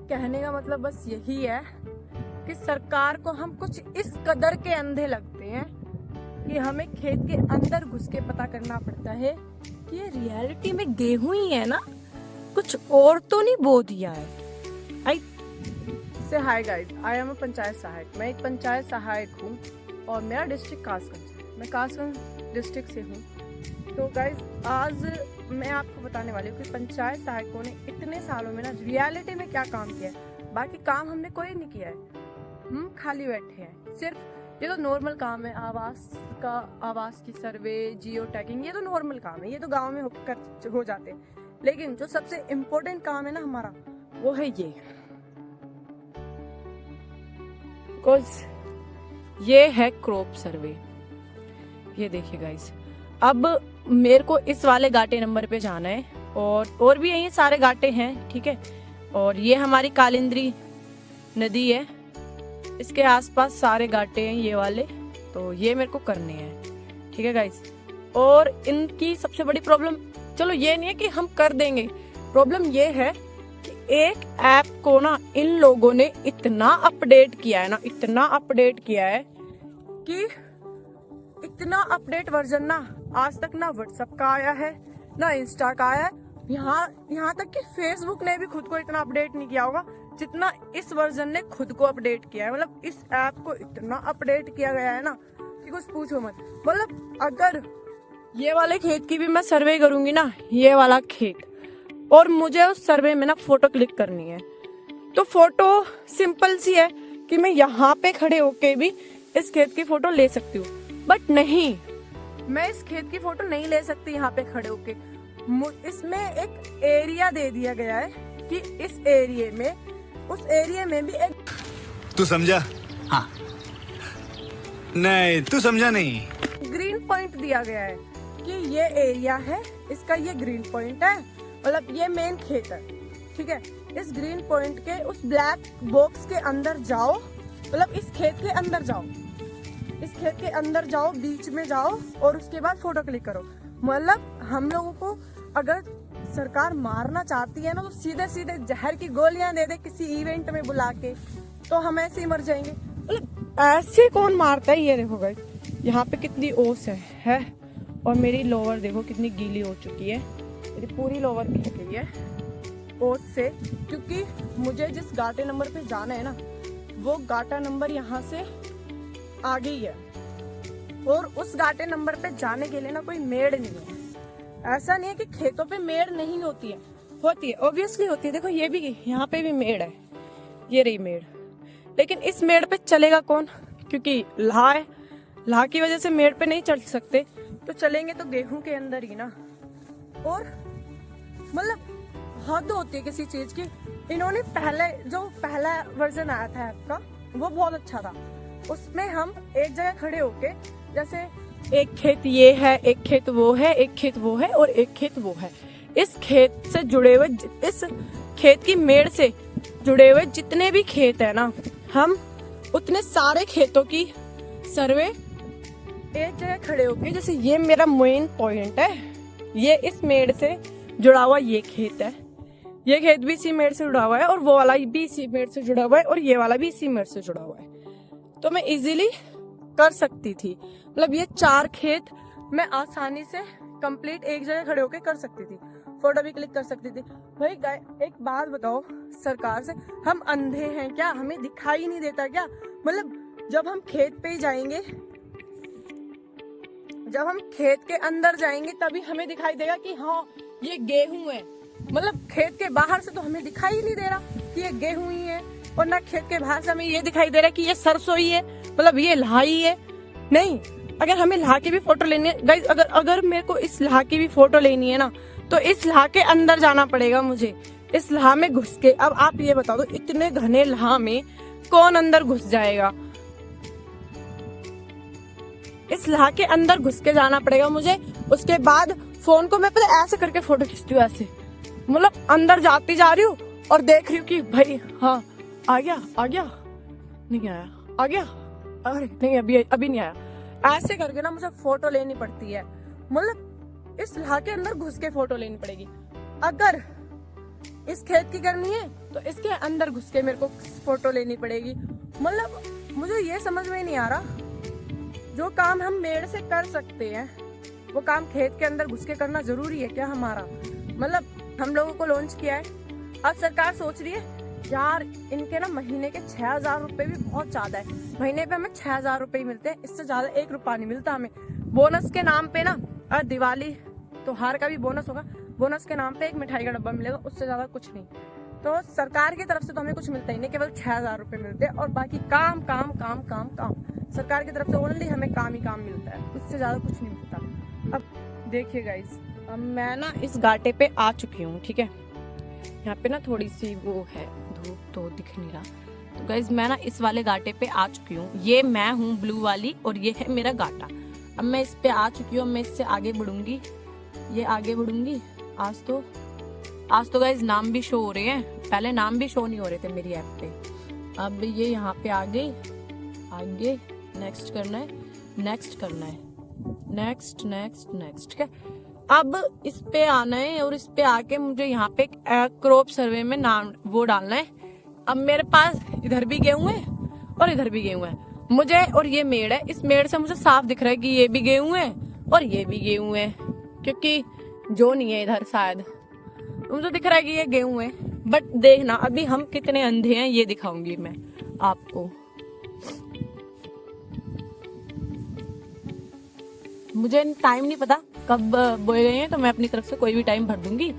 कहने का मतलब बस यही है कि सरकार को हम कुछ इस कदर के अंधे लगते हैं कि हमें खेत के अंदर घुस के पता करना पड़ता है कि ये रियलिटी में गेहूं ही है ना, कुछ और तो नहीं बो दिया है। आई से hi guys, I am a panchayat सहायक। मैं एक पंचायत सहायक हूँ और मेरा डिस्ट्रिक्ट कासगंज है। मैं कासगंज डिस्ट्रिक्ट से हूँ। तो गाइस आज मैं आपको बताने वाली हूँ कि पंचायत सहायकों ने इतने सालों में ना रियलिटी में क्या काम किया है। बाकी काम हमने कोई नहीं किया है, हम खाली बैठे हैं। सिर्फ ये तो नॉर्मल काम है, आवास की सर्वे, जियो टैगिंग, ये तो नॉर्मल काम है, ये तो गांव में हो जाते हैं। लेकिन जो सबसे इम्पोर्टेंट काम है ना हमारा, वो है ये है क्रॉप सर्वे। ये देखिए गाइस, अब मेरे को इस वाले घाटे नंबर पे जाना है और भी यही सारे घाटे हैं, ठीक है। और ये हमारी कालिंद्री नदी है, इसके आसपास सारे घाटे हैं ये वाले, तो ये मेरे को करने हैं, ठीक है गाइस। और इनकी सबसे बड़ी प्रॉब्लम, चलो ये नहीं है कि हम कर देंगे, प्रॉब्लम ये है कि एक ऐप को ना इन लोगों ने इतना अपडेट किया है ना, इतना अपडेट किया है कि इतना अपडेट वर्जन ना आज तक ना व्हाट्सएप का आया है ना इंस्टा का आया है। यहाँ तक कि फेसबुक ने भी खुद को इतना अपडेट नहीं किया होगा जितना इस वर्जन ने खुद को अपडेट किया है। मतलब इस ऐप को इतना अपडेट किया गया है ना कि कुछ पूछो मत। मतलब अगर ये वाले खेत की भी मैं सर्वे करूंगी ना, ये वाला खेत, और मुझे उस सर्वे में ना फोटो क्लिक करनी है, तो फोटो सिंपल सी है कि मैं यहाँ पे खड़े होके भी इस खेत की फोटो ले सकती हूँ। बट नहीं, मैं इस खेत की फोटो नहीं ले सकती यहाँ पे खड़े होके। इसमें एक एरिया दे दिया गया है कि इस एरिया में, उस एरिया में भी एक, तू समझा? हाँ। नहीं, तू समझा नहीं। ग्रीन पॉइंट दिया गया है कि ये एरिया है, इसका ये ग्रीन पॉइंट है, मतलब ये मेन खेत है, ठीक है। इस ग्रीन पॉइंट के उस ब्लैक बॉक्स के अंदर जाओ, मतलब इस खेत के अंदर जाओ, इस खेत के अंदर जाओ, बीच में जाओ और उसके बाद फोटो क्लिक करो। मतलब हम लोगों को अगर सरकार मारना चाहती है ना, तो सीधे सीधे जहर की गोलियां दे दे किसी इवेंट में बुला के, तो हम ऐसे ही मर जाएंगे। मतलब ऐसे कौन मारता है। ये देखो गाइस, यहाँ पे कितनी ओस है और मेरी लोवर देखो कितनी गीली हो चुकी है, मेरी पूरी लोवर भीग गई है ओस से, क्योंकि मुझे जिस घाटे नंबर पे जाना है ना, वो घाटा नंबर यहाँ से आगे ही है और उस घाटे नंबर पे जाने के लिए ना कोई मेड़ नहीं है। ऐसा नहीं है कि खेतों पे मेड़ नहीं होती है, होती है, ऑब्वियसली होती है। देखो ये भी, यहाँ पे भी मेड़ है, ये रही मेड़, लेकिन इस मेड़ पे चलेगा कौन, क्योंकि लाह है, लाह की वजह से मेड़ पे नहीं चल सकते, तो चलेंगे तो गेहूं के अंदर ही ना। और मतलब हद होती है किसी चीज की। इन्होंने पहला वर्जन आया था ऐप का, वो बहुत अच्छा था। उसमें हम एक जगह खड़े होके, जैसे एक खेत ये है, एक खेत वो है, एक खेत वो है और एक खेत वो है, इस खेत से जुड़े हुए, इस खेत की मेड़ से जुड़े हुए जितने भी खेत है ना, हम उतने सारे खेतों की सर्वे एक जगह खड़े होके, जैसे ये मेरा मेन पॉइंट है, ये इस मेड़ से जुड़ा हुआ ये खेत है, ये खेत भी इसी मेड़ से जुड़ा हुआ है और वो वाला भी इसी मेड़ से जुड़ा हुआ है और ये वाला भी इसी मेड़ से जुड़ा हुआ है, तो मैं इजीली कर सकती थी। मतलब ये 4 खेत मैं आसानी से कंप्लीट एक जगह खड़े होके कर सकती थी, फोटो भी क्लिक कर सकती थी। भाई एक बात बताओ सरकार से, हम अंधे हैं क्या, हमें दिखाई नहीं देता क्या? मतलब जब हम खेत पे ही जाएंगे, जब हम खेत के अंदर जाएंगे तभी हमें दिखाई देगा कि हाँ ये गेहूं है। मतलब खेत के बाहर से तो हमें दिखाई ही नहीं दे रहा कि ये गेहूं ही है, और ना खेत के बाहर से हमें ये दिखाई दे रहा है कि ये सरसों ही है, मतलब ये लाह ही है। नहीं, अगर हमें लाह की भी फोटो लेनी है गाइस, अगर मेरे को इस लाह की भी फोटो लेनी है ना, तो इस लाह के अंदर जाना पड़ेगा मुझे, इस लाह में घुस के। अब आप ये बता दो, इतने घने लाह में कौन अंदर घुस जाएगा? इस लाह के अंदर घुस के जाना पड़ेगा मुझे। उसके बाद फोन को मैं पहले ऐसे करके फोटो खींचती हूँ, ऐसे, मतलब अंदर जाती जा रही हूँ और देख रही हूँ कि भाई हाँ आ गया, नहीं आया, आ गया, अरे नहीं अभी नहीं आया। ऐसे करके ना मुझे फोटो लेनी पड़ती है, मतलब इस लाह के अंदर घुस के फोटो लेनी पड़ेगी। अगर इस खेत की करनी है तो इसके अंदर घुस के मेरे को फोटो लेनी पड़ेगी। मतलब मुझे ये समझ में नहीं आ रहा, जो काम हम मेड़ से कर सकते हैं वो काम खेत के अंदर घुस के करना जरूरी है क्या हमारा? मतलब हम लोगों को लॉन्च किया है, अब सरकार सोच रही है यार इनके ना महीने के 6,000 रुपए भी बहुत ज्यादा है। महीने पे हमें 6,000 रुपए ही मिलते हैं, इससे ज्यादा 1 रुपया नहीं मिलता हमें। बोनस के नाम पे ना, दिवाली त्योहार का भी बोनस होगा, बोनस के नाम पे एक मिठाई का डब्बा मिलेगा, उससे ज्यादा कुछ नहीं। तो सरकार की तरफ से तो हमें कुछ मिलता ही नहीं, केवल 6,000 रुपए मिलते हैं और बाकी काम काम काम काम काम। सरकार की तरफ से ओनली हमें काम ही काम मिलता है, उससे ज्यादा कुछ नहीं मिलता। अब देखिए गाइस, अब मैं ना इस घाटे पे आ चुकी हूँ, ठीक है। यहाँ पे ना थोड़ी सी वो है धूप तो दिख नहीं रहा। तो गाइस मैं ना इस वाले घाटे पे आ चुकी हूँ, ये मैं हूँ ब्लू वाली और ये है मेरा घाटा। अब मैं इस पे आ चुकी हूँ, मैं इससे आगे बढ़ूंगी, ये आगे बढ़ूंगी। आज तो गाइस नाम भी शो हो रहे हैं, पहले नाम भी शो नहीं हो रहे थे मेरी ऐप पे। अब ये यहाँ पे आ गई, आगे नेक्स्ट करना है, नेक्स्ट करना है, नेक्स्ट नेक्स्ट नेक्स्ट, ठीक है। अब इस पे आना है और इस पे आके मुझे यहाँ पे क्रॉप सर्वे में नाम वो डालना है। अब मेरे पास इधर भी गेहूं है और इधर भी गेहूं है मुझे, और ये मेड़ है, इस मेड़ से मुझे साफ दिख रहा है कि ये भी गेहूं है और ये भी गेहूं है, क्योंकि जो नहीं है इधर शायद मुझे दिख रहा है कि ये गेहूं है। बट देखना अभी हम कितने अंधे हैं ये दिखाऊंगी मैं आपको। मुझे टाइम नहीं पता कब बोए गए हैं, तो मैं अपनी तरफ से कोई भी टाइम भर दूंगी।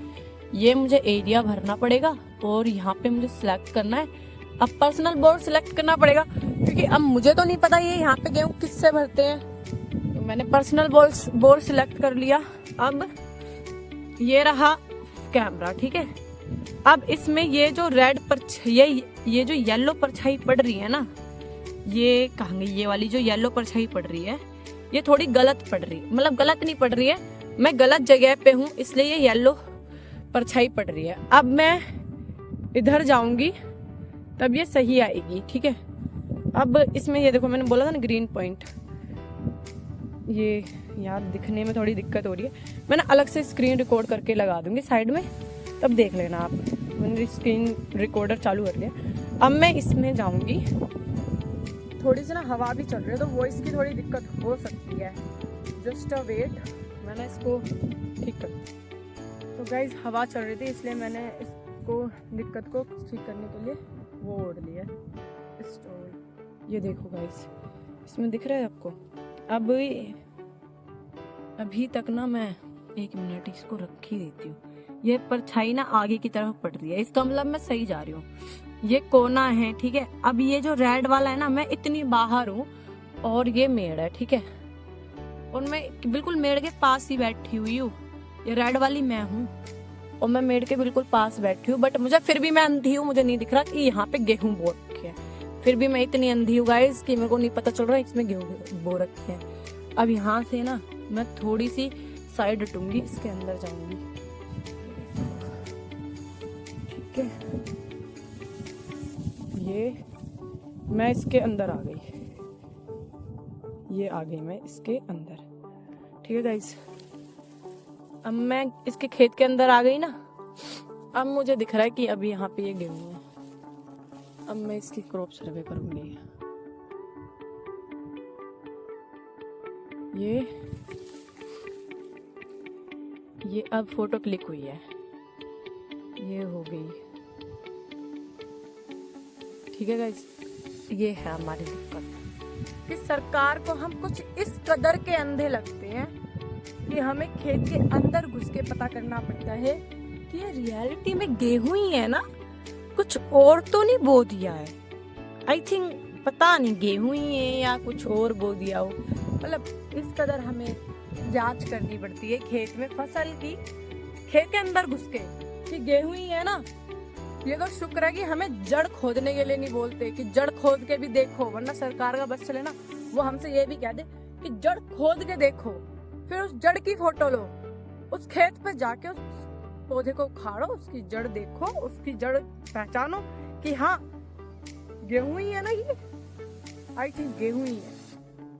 ये मुझे एरिया भरना पड़ेगा और यहाँ पे मुझे सिलेक्ट करना है। अब पर्सनल बोर्ड सिलेक्ट करना पड़ेगा, क्योंकि अब मुझे तो नहीं पता ये यहाँ पे गेहूं किससे भरते हैं। तो मैंने पर्सनल बोर्ड सिलेक्ट कर लिया। अब ये रहा कैमरा, ठीक है। अब इसमें ये जो रेड ये जो येलो परछाई पड़ रही है ना, ये कहाँ गई, ये वाली जो येलो परछाई पड़ रही है ये थोड़ी गलत पड़ रही है। मतलब गलत नहीं पड़ रही है, मैं गलत जगह पे हूँ इसलिए ये येलो परछाई पड़ रही है। अब मैं इधर जाऊंगी तब ये सही आएगी, ठीक है। अब इसमें ये देखो, मैंने बोला था ना ग्रीन पॉइंट, ये यार दिखने में थोड़ी दिक्कत हो रही है। मैंने अलग से स्क्रीन रिकॉर्ड करके लगा दूंगी साइड में, तब देख लेना आप। मैंने स्क्रीन रिकॉर्डर चालू कर दिया। अब मैं इसमें जाऊंगी, थोड़ी सी ना हवा भी चल रही है तो वॉइस की थोड़ी दिक्कत हो सकती है, जस्ट अ वेट, मैंने इसको ठीक कर। तो गाइज हवा चल रही थी इसलिए मैंने इसको दिक्कत को ठीक करने के लिए वो ओढ़ लिया स्टोल। ये देखो गाइज, इसमें दिख रहा है आपको। अब अभी तक ना मैं 1 मिनट इसको रख ही देती हूँ। ये परछाई ना आगे की तरफ पड़ रही है, इसका मतलब मैं सही जा रही हूँ। ये कोना है, ठीक है। अब ये जो रेड वाला है ना, मैं इतनी बाहर हूँ और ये मेड़ है, ठीक है। और मैं बिल्कुल मेड़ के पास ही बैठी हुई हूँ। ये रेड वाली मैं हूँ और मैं मेड़ के बिल्कुल पास बैठी हूँ। बट मुझे फिर भी मैं अंधी हूँ, मुझे नहीं दिख रहा कि यहाँ पे गेहूं बो रखे हैं। फिर भी मैं इतनी अंधी हूँ गाइस कि मेरे को नहीं पता चल रहा है इसमें गेहूं बो रखे हैं। अब यहाँ से ना मैं थोड़ी सी साइड हटूंगी, इसके अंदर जाऊंगी, ठीक है। ये मैं इसके अंदर आ गई, ये आ गई मैं इसके अंदर, ठीक है गाइस। अब मैं इसके खेत के अंदर आ गई ना, अब मुझे दिख रहा है कि अभी यहाँ पे ये गेहूं है। अब मैं इसकी क्रॉप सर्वे करूंगी। ये अब फोटो क्लिक हुई है, ये हो गई, ठीक है गाइस। ये है हमारी दिक्कत कि सरकार को हम कुछ इस कदर के अंधे लगते हैं कि हमें खेत के अंदर घुस के पता करना पड़ता है कि ये रियलिटी में गेहूं ही है ना, कुछ और तो नहीं बो दिया है। आई थिंक पता नहीं गेहूं ही है या कुछ और बो दिया हो। मतलब इस कदर हमें जांच करनी पड़ती है खेत में फसल की, खेत के अंदर घुस के कि गेहूं ही है ना। ये तो शुक्र है कि हमें जड़ खोदने के लिए नहीं बोलते कि जड़ खोद के भी देखो, वरना सरकार का बस चले ना वो हमसे ये भी कह दे कि जड़ खोद के देखो, फिर उस जड़ की फोटो लो, उस खेत पे जाके उस पौधे को उखाड़ो, उसकी जड़ देखो, उसकी जड़ पहचानो कि हाँ गेहूं ही है ना, ये आई थिंक गेहूं ही है।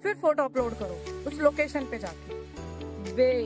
फिर फोटो अपलोड करो उस लोकेशन पे जाके। बे